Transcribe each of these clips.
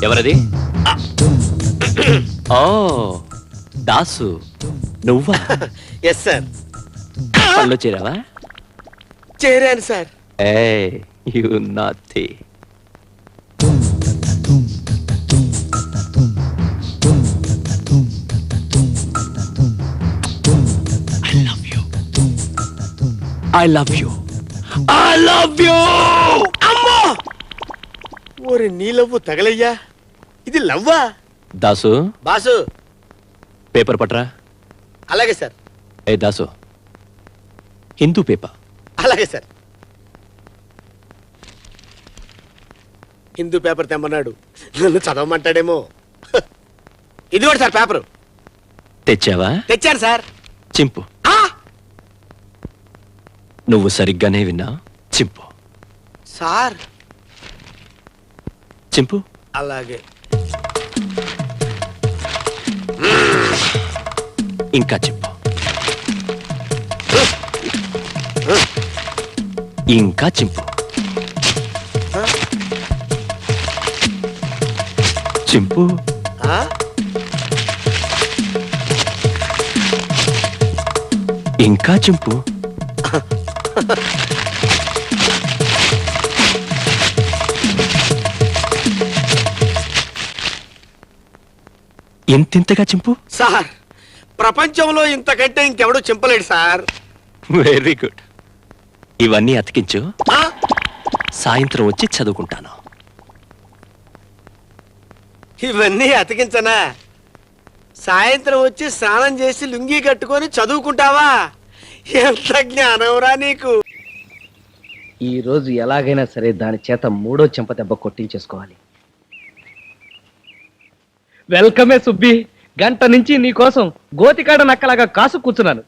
ఎవరది? ఓ దాసు, నువ్వా? Yes sir. పనిలో చేరావా? చేరాను sir. You naughty. I love you. I love you. అమ్మో! ఓరి నీ లవ్వు తగలయ్యా. ఇది లవ్వా? దాసు, బాసు. పేపర్ పట్రా. అలాగే సార్. ఏ దాసు, హిందూ పేపర్. అలాగే సార్. హిందూ పేపర్ తెమ్మన్నాడు, నన్ను చదవమంటాడేమో. ఇది కూడా సార్ పేపరు. తెచ్చావా? తెచ్చాను సార్. చింపు. నువ్వు సరిగ్గానే విన్నా. చింపు సార్. చింపు. అలాగే. ఇంకా చింపు. ఇంకా చింపు. చింపు. ఇంకా చింపు. ఇంతింతగా చింపు. సార్, ప్రపంచంలో ఇంతకంటే ఇంకెవడూ చింపలేడు సార్. Very good. ఇవన్నీ అతికించు, సాయంత్రం వచ్చి చదువుకుంటాను. ఇవన్నీ అతికించనా? సాయంత్రం వచ్చి స్నానం చేసి లుంగీ కట్టుకొని చదువుకుంటావా? ఎంత జ్ఞానంరా నీకు. ఈ రోజు ఎలాగైనా సరే దాని చేత మూడో చెంప దెబ్బ కొట్టించేసుకోవాలి. వెల్కమే సుబ్బి. గంట నుంచి నీకోసం గోతికాడ నక్కలాగా కాసు కూర్చున్నాను.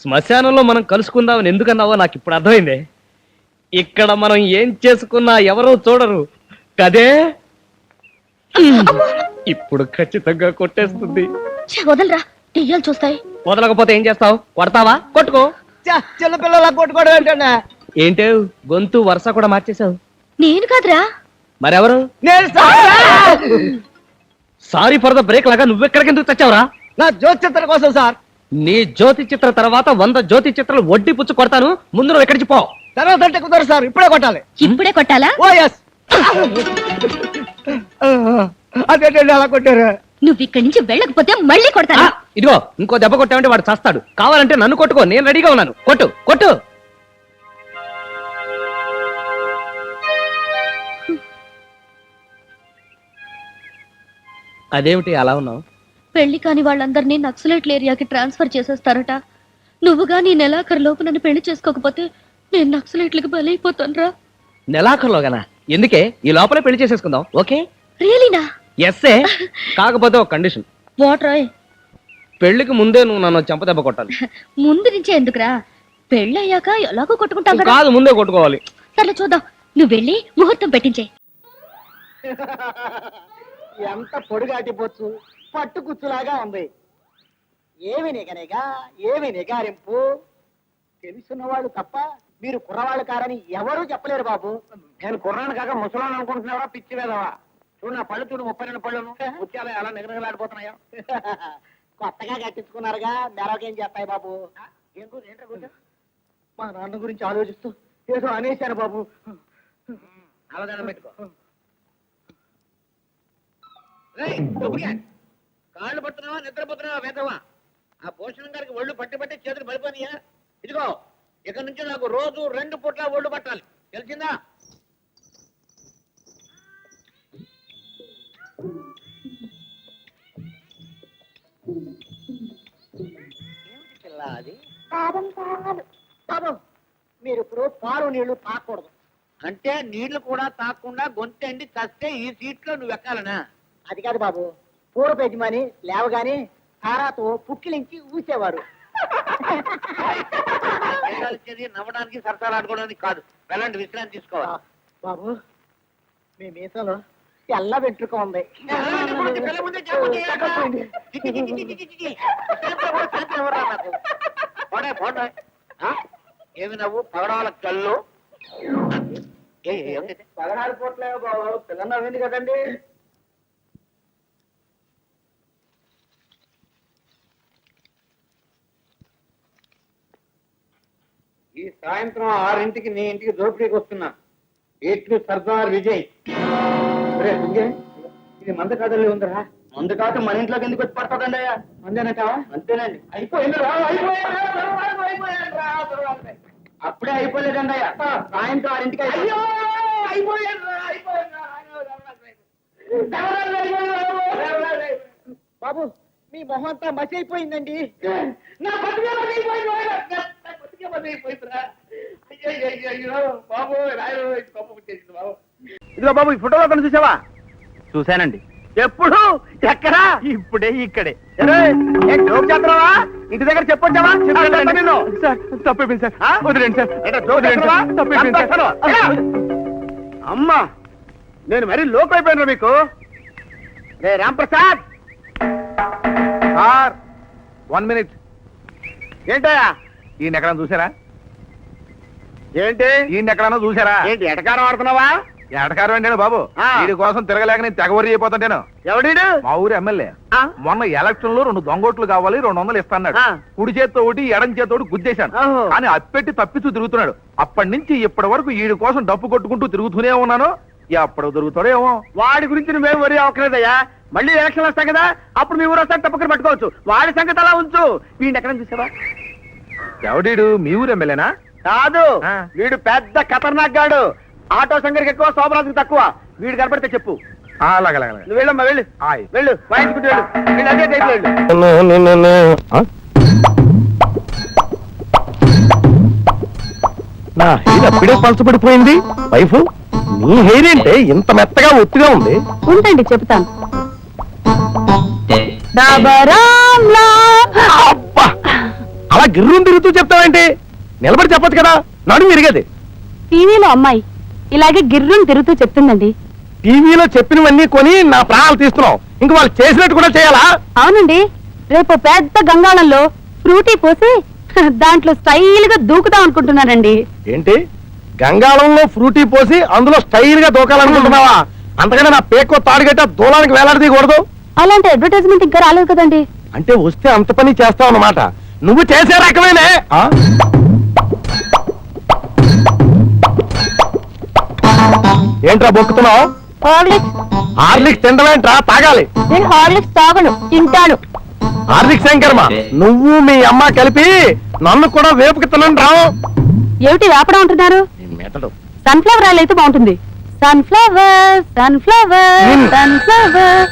శ్మశానంలో మనం కలుసుకుందామని ఎందుకన్నావో నాకు ఇప్పుడు అర్థమైందే. ఇక్కడ మనం ఏం చేసుకున్నా ఎవరూ చూడరు కదే. ఇప్పుడు ఖచ్చితంగా కొట్టేస్తుంది. వదలరా, దెయ్యాలు చూస్తాయి. వదలకపోతే ఏం చేస్తావు? కొడతావా? కొట్టుకో. చిన్నపిల్లలా కొట్టుకోవడం ఏంటన్నా? ఏంటే గొంతు వరుస కూడా మార్చేశావు? నేను కాదురా. మరెవరు? సారీ ఫర్ ద బ్రేక్ లాగా నువ్వెక్కడికి ఎందుకు తెచ్చావురా? నా జ్యోతి చిత్ర కోసం సార్. నీ జ్యోతి చిత్ర తర్వాత 100 జ్యోతి చిత్రాలు వడ్డీ పుచ్చు కొడతాను. ముందు నువ్వు ఎక్కడికి పో. తర్వాత అంటే కుదరదు సార్, ఇప్పుడే కొట్టాలి. ఇప్పుడే కొట్టాలా? ఓ ఎస్. అదేంటండి అలా కొట్టారు? నువ్వు ఇక్కడి నుంచి వెళ్ళకపోతే మళ్ళీ కొడతాను. ఇదిగో ఇంకో దెబ్బ కొట్టామంటే వాడు చస్తాడు. కావాలంటే నన్ను కొట్టుకో, నేను రెడీగా ఉన్నాను. కొట్టు కొట్టు. అదేమిటి అలా ఉన్నావు? పెళ్లి కాని వాళ్ళందరినీ నక్సలైట్ల ఏరియాకి ట్రాన్స్ఫర్ చేసేస్తారట. నువ్వుగా నీ నెలాఖరు లోపు నన్ను పెళ్లి చేసుకోకపోతే నేను నక్సలైట్లకి బలైపోతానురా. నెలాఖరులోగానా? ఎందుకే? ఈ లోపలే పెళ్లి చేసేసుకుందాం. ఓకే? రియలీనా? ఎస్ఏ. కాకపోతే ఒక కండిషన్. వాట్ రాయ్? పెళ్లికి ముందే నువ్వు నన్ను చెంప దెబ్బ కొట్టాలి. ముందు నుంచే ఎందుకురా? పెళ్లి అయ్యాక ఎలాగో కొట్టుకుంటాం కదా. కాదు, ముందే కొట్టుకోవాలి. సర్లే చూద్దాం. నువ్వు వెళ్ళి ముహూర్తం పెట్టించే. ఎంత పొడుగాటిపోచ్చు, పట్టు కుచ్చులాగా ఉంది. ఏమి నిగనిగా, ఏమి నిగారింపు. తెలుసున్న వాళ్ళు తప్ప మీరు కుర్రవాళ్ళు కారని ఎవరూ చెప్పలేరు బాబు. నేను కుర్రాను కాక ముసలాను అనుకుంటున్నావా? పిచ్చి వేదవా? చూడు నా పళ్ళు చూడు, 32 పళ్ళును ముత్యాలు ఎలా నిగనగలాడిపోతున్నాయో. కొత్తగా కట్టించుకున్నారుగా, మెరవకేం చేస్తాయి బాబు. మా నాన్న గురించి ఆలోచిస్తూ ఏదో అనేశాను బాబు. అవగాహన పెట్టుకో. కాళ్ళు పడుతున్నావా, నిద్రపోతున్నావా వేదవా? ఆ భూషణం గారికి ఒళ్ళు పట్టి పట్టి చేతులు పడిపోయినాయా? ఇదిగో ఇక నుంచి నాకు రోజు 2 పూట్ల ఒళ్ళు పట్టాలి, తెలిసిందా? అది పాపం, మీరు ఇప్పుడు పాలు నీళ్లు తాకూడదు. అంటే నీళ్లు కూడా తాకుండా గొంతెండి చస్తే ఈ సీట్లో నువ్వు ఎక్కాలనా? అది కాదు బాబు, పూర్వ యజమాని లేవగానే తారాతో పుక్కిలించి ఊసేవారు. నవ్వడానికి సరసాలు ఆడుకోవడానికి కాదు, వెళ్ళండి విశ్రాంతి తీసుకోవాలి. బాబు మీ మీసలో తెల్ల వెంట్రుక ఉంది. ఏమి నవ్వు పగడవాళ్ళ కళ్ళు? పదహారు పూట్లే బాబు పిల్లలు నవ్వింది కదండి. ఈ సాయంత్రం 6ంటికి నీ ఇంటికి దోపిడీకి వస్తున్నా. ఏట్లు సర్దార్ విజయ్. ఒరే విజయ్, ఇది మంద కాదలే ఉందిరా. మందు కాదు మన ఇంట్లోకి ఎందుకు వచ్చి పడుతుందండి అయ్యా? మందేనటా? అంతేనండి. అయిపోయింది రా, అప్పుడే అయిపోలేదండి అయ్యా. సాయంత్రం 6ంటికి బాబు మీ మొహం అంతా మసి అయిపోయిందండి. నా బతికే మసి అయిపోయింది. ఇదిగో బాబు, ఈ ఫోటోలో అతను చూసావా? చూశానండి. ఎప్పుడు? ఎక్కడా? ఇప్పుడే ఇక్కడే. జోక్ చేస్తున్నావా? ఇంటి దగ్గర చెప్పొచ్చావా? నిన్ను తప్పైపోయింది సార్, ఆ? వదిలేండి సార్. జోక్ చేస్తున్నావా? తప్పైపోయింది సార్. చంపేస్తాను. ఎలా? అమ్మా, నేను మరీ లోకు అయిపోయినా మీకు. రే రాంప్రసాద్ సార్ 1 మినిట్. ఏంటయ్యా? ఈయన ఎక్కడన్నా చూసారా? ఏంటి ఈయన ఎక్కడన్నా చూసారా? ఏంటి ఎటకారం ఆడుతున్నావా? ఎడకారం ఏంటాడు బాబు, ఆ. వీడి కోసం తిరగలేక నేను తెగవరి అయిపోతాను. ఎవడీడు? మా ఊరు ఎమ్మెల్యే ఆ? మొన్న ఎలక్షన్ లో 2 దొంగోట్లు కావాలి, 200 ఇస్తాడు. ఆ. కుడి చేత్తో ఒకటి ఎడం చేత్తో ఒకటి గుద్దేశాను. ఓహో. కానీ అప్పెట్టి తప్పిస్తూ తిరుగుతున్నాడు. అప్పటి నుంచి ఇప్పటి వరకు వీడి కోసం డప్పు కొట్టుకుంటూ తిరుగుతూనే ఉన్నాను. ఎప్పుడు దొరుకుతాడో ఏమో. వాడి గురించి నువ్వేం వరి అవ్వకలేదయ్యా. మళ్ళీ ఎలక్షన్ వస్తాయి కదా, అప్పుడు మీ ఊరు వస్తాను తప్పకుండా పట్టుకోవచ్చు. వాడి సంగతి అలా ఉంచు. వీడిని ఎక్కడ చూసావా? ఎవడీడు? మీ ఊరు ఎమ్మెల్యేనా? కాదు, ఆ. వీడు పెద్ద ఖతర్నాక్ గాడు. ఆటో సంగరికి ఎక్కువ, శోభరాజుకి తక్కువ. వీడు కనపడితే చెప్పు. అలాగే. నువ్వు వెళ్ళమ్మా, వెళ్ళు. ఆయ్. వెళ్ళు, వాయించుకుంటూ వెళ్ళు. వీళ్ళు అదే టైప్ వెళ్ళు. నా హెయిర్ అప్పుడే పలచబడిపోయింది. వైఫ్, నీ హెయిర్ ఏంటే ఇంత మెత్తగా ఒత్తిగా ఉంది? ఉండండి చెప్తాను. అబ్బా, అలా గిర్రం తిరుగుతూ చెప్తావేంటి? నిలబడి చెప్పొచ్చు కదా, నడుము విరిగేది. టీవీలో అమ్మాయి ఇలాగే గిర్రం తిరుగుతూ చెప్తుందండి. టీవీలో చెప్పినవన్నీ కొని నా ప్రాణాలు తీస్తున్నావు, ఇంక వాళ్ళు చేసినట్టు కూడా చేయాలా? అవునండి, రేపు పెద్ద గంగాళంలో ఫ్రూటీ పోసి దాంట్లో స్టైల్ గా దూకుదాం అనుకుంటున్నానండి. ఏంటి, గంగాళంలో ఫ్రూటీ పోసి అందులో స్టైల్ గా దూకాలనుకుంటున్నావా? అంతకన్నా నా పేకో తాడుగట్ట దూలానికి వేలాడదీయకూడదు. అలాంటి అడ్వర్టైజ్మెంట్ ఇంకా రాలేదు కదండి. అంటే వస్తే అంత పని చేస్తావు అన్నమాట. నువ్వు చేసే రకమేనే. ఆ? ఏంట్రా బొక్కుతున్నావు? హార్లిక్స్. హార్లిక్స్ తినడమేంట్రా, తాగాలి. నేను హార్లిక్స్ తాగను, తింటాను. హార్లిక్స్ ఏం కర్మ, నువ్వు మీ అమ్మ కలిపి నన్ను కూడా వేపుకి తినండి రావు. ఏమిటి వేపడం అంటున్నారు? మెదడు సన్ఫ్లవర్ ఆయిల్ అయితే బాగుంటుంది. Sunflower sunflower sunflower